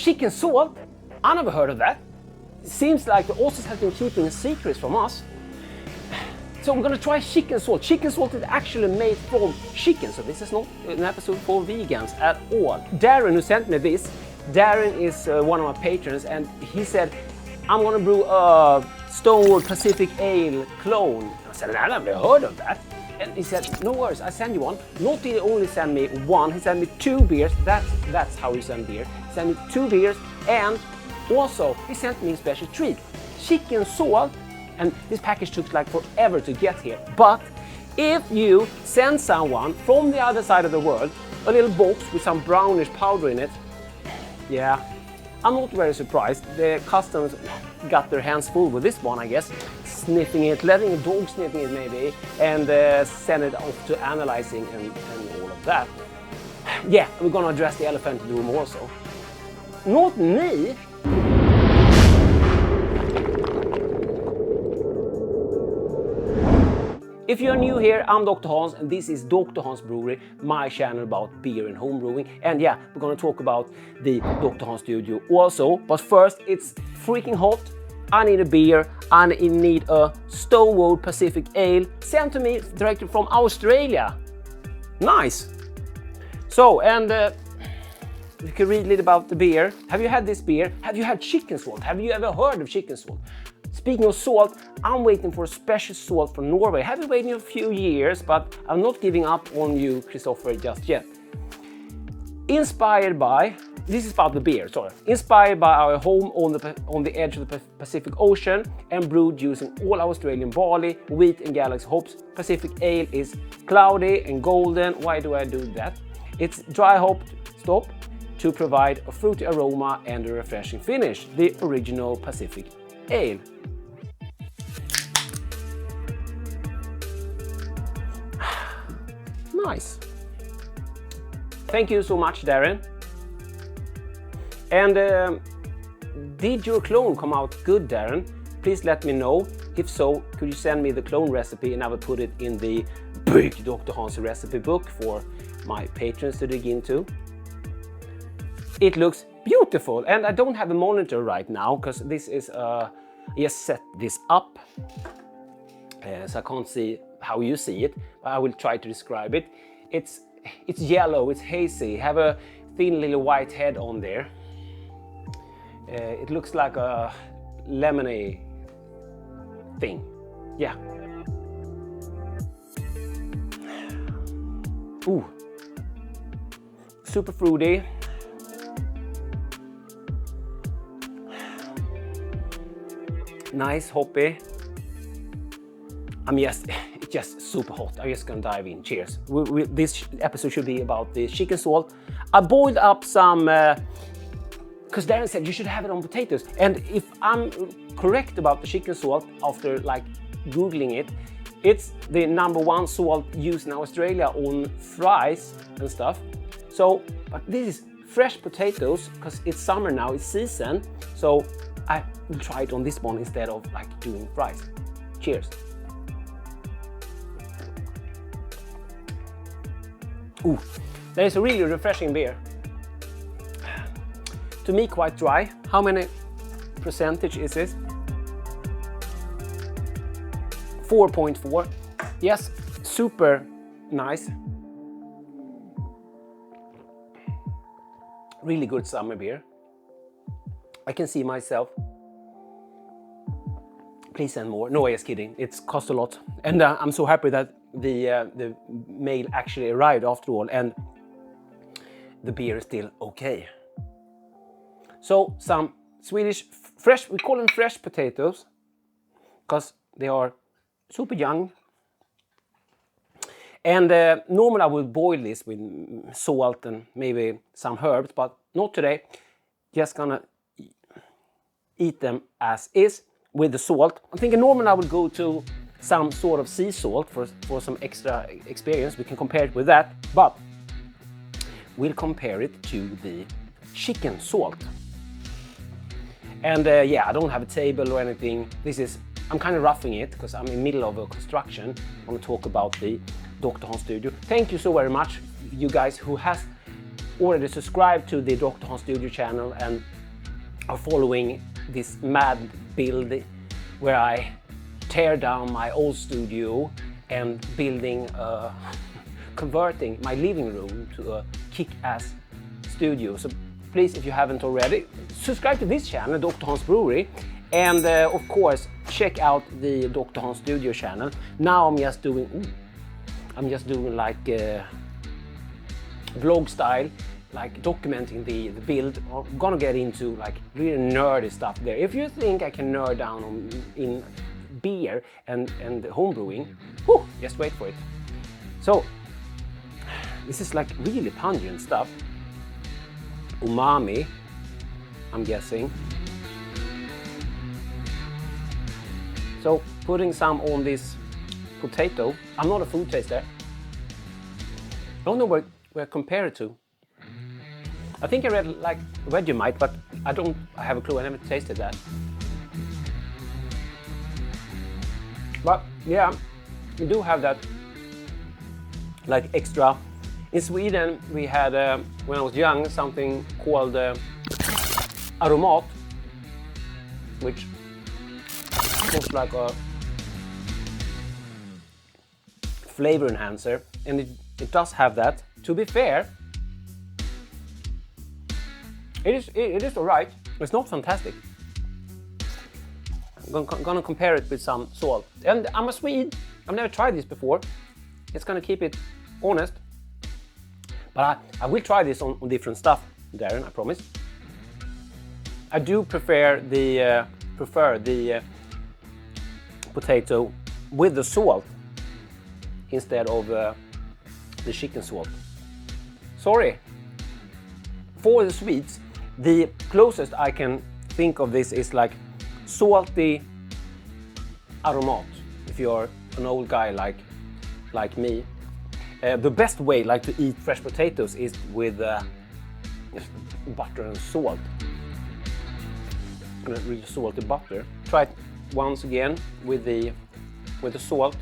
Chicken salt? I never heard of that. Seems like the Aussies have been keeping secrets from us. So we're gonna try chicken salt. Chicken salt is actually made from chicken, so this is not an episode for vegans at all. Darren, who sent me this, Darren is one of my patrons, and he said, I'm gonna brew a Stonewood Pacific Ale clone. I said, I never heard of that. And he said, no worries, I send you one. Not did he only send me one, he sent me 2 beers. That's how you send beer. He sent me 2 beers, and also he sent me a special treat. Chicken salt, and this package took like forever to get here. But if you send someone from the other side of the world a little box with some brownish powder in it, yeah, I'm not very surprised. The customs got their hands full with this one, I guess. Sniffing it, letting a dog sniffing it maybe, and send it off to analyzing and all of that. Yeah, we're gonna address the elephant in the room also. Not me. If you're new here, I'm Dr. Hans, and this is Dr. Hans Brewery, my channel about beer and homebrewing. And yeah, we're gonna talk about the Dr. Hans studio also. But first, it's freaking hot. I need a beer. I need a Stonewood Pacific Ale sent to me directly from Australia. Nice. So, and you can read a little about the beer. Have you had this beer? Have you had chicken salt? Have you ever heard of chicken salt? Speaking of salt, I'm waiting for a special salt from Norway. I've been waiting a few years, but I'm not giving up on you, Christopher, just yet. Inspired by, this is about the beer, sorry. Inspired by our home on the edge of the Pacific Ocean and brewed using all Australian barley, wheat and Galaxy hops. Pacific Ale is cloudy and golden. Why do I do that? It's dry hopped, stop, to provide a fruity aroma and a refreshing finish. The original Pacific Ale. Nice. Thank you so much, Darren. And did your clone come out good, Darren? Please let me know. If so, could you send me the clone recipe and I will put it in the big Dr. Hans recipe book for my patrons to dig into. It looks beautiful, and I don't have a monitor right now because this is I just set this up so I can't see how you see it, but I will try to describe it. It's yellow, it's hazy, have a thin little white head on there. It looks like a lemony thing. Yeah. Ooh. Super fruity. Nice, hoppy. it's just super hot. I'm just gonna dive in. Cheers. This episode should be about the chicken salt. I boiled up some, because Darren said you should have it on potatoes. And if I'm correct about the chicken salt after like Googling it, it's the #1 salt used in Australia on fries and stuff. So, but this is fresh potatoes because it's summer now, it's season. So I will try it on this one instead of like doing fries. Cheers. Ooh, that is a really refreshing beer. To me, quite dry. How many percentage is this? 4.4. Yes, super nice. Really good summer beer. I can see myself. Please send more. No, just kidding. It's cost a lot, and I'm so happy that the mail actually arrived after all, and the beer is still okay. So some Swedish fresh, we call them fresh potatoes, because they are super young. And normally I would boil this with salt and maybe some herbs, but not today. Just gonna eat them as is with the salt. I'm thinking normally I would go to some sort of sea salt for some extra experience. We can compare it with that, but we'll compare it to the chicken salt. And yeah, I don't have a table or anything. I'm kind of roughing it because I'm in the middle of a construction. I want to talk about the Dr. Hans studio. Thank you so very much, you guys who has already subscribed to the Dr. Hans studio channel and are following this mad build where I tear down my old studio and building converting my living room to a kick-ass studio. So please, if you haven't already, subscribe to this channel, Dr. Hans Brewery, and of course check out the Dr. Hans Studio channel. Now I'm just doing like vlog style, like documenting the build. I'm gonna get into like really nerdy stuff there. If you think I can nerd down in beer and homebrewing, just wait for it. So this is like really pungent stuff. Umami, I'm guessing. So putting some on this potato. I'm not a food taster. I don't know where I compare it to. I think I read like Vegemite, but I have a clue. I never tasted that. But yeah, we do have that like extra. In Sweden, we had, when I was young, something called aromat, which was like a flavor enhancer, and it does have that. To be fair, it is alright. It's not fantastic. I'm gonna compare it with some salt. And I'm a Swede. I've never tried this before. It's gonna keep it honest. But I will try this on different stuff, Darren, I promise. I do prefer the potato with the salt instead of the chicken salt. Sorry. For the sweets, the closest I can think of this is like salty aromat, if you're an old guy like me. The best way like to eat fresh potatoes is with just butter and salt. Really salty butter. Try it once again with the salt,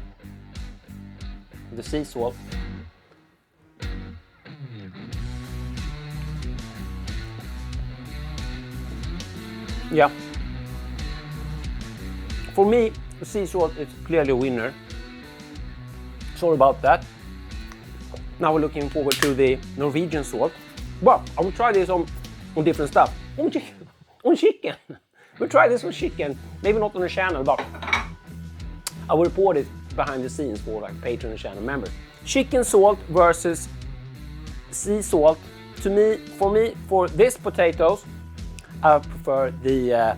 the sea salt. Yeah. For me, the sea salt is clearly a winner. Sorry about that. Now we're looking forward to the Norwegian salt. Well, I will try this on different stuff. On chicken. We'll try this on chicken. Maybe not on the channel, but I will report it behind the scenes for like Patreon and channel members. Chicken salt versus sea salt. For these potatoes, I prefer the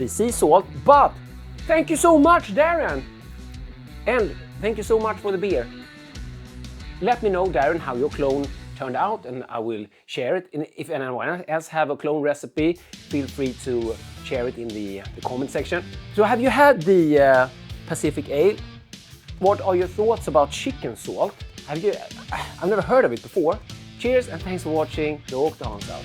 sea salt. But thank you so much, Darren, and thank you so much for the beer. Let me know, Darren, how your clone turned out, and I will share it. And if anyone else have a clone recipe, feel free to share it in the comment section. So have you had the Pacific Ale? What are your thoughts about chicken salt? I've never heard of it before. Cheers and thanks for watching. Dr. Hans out.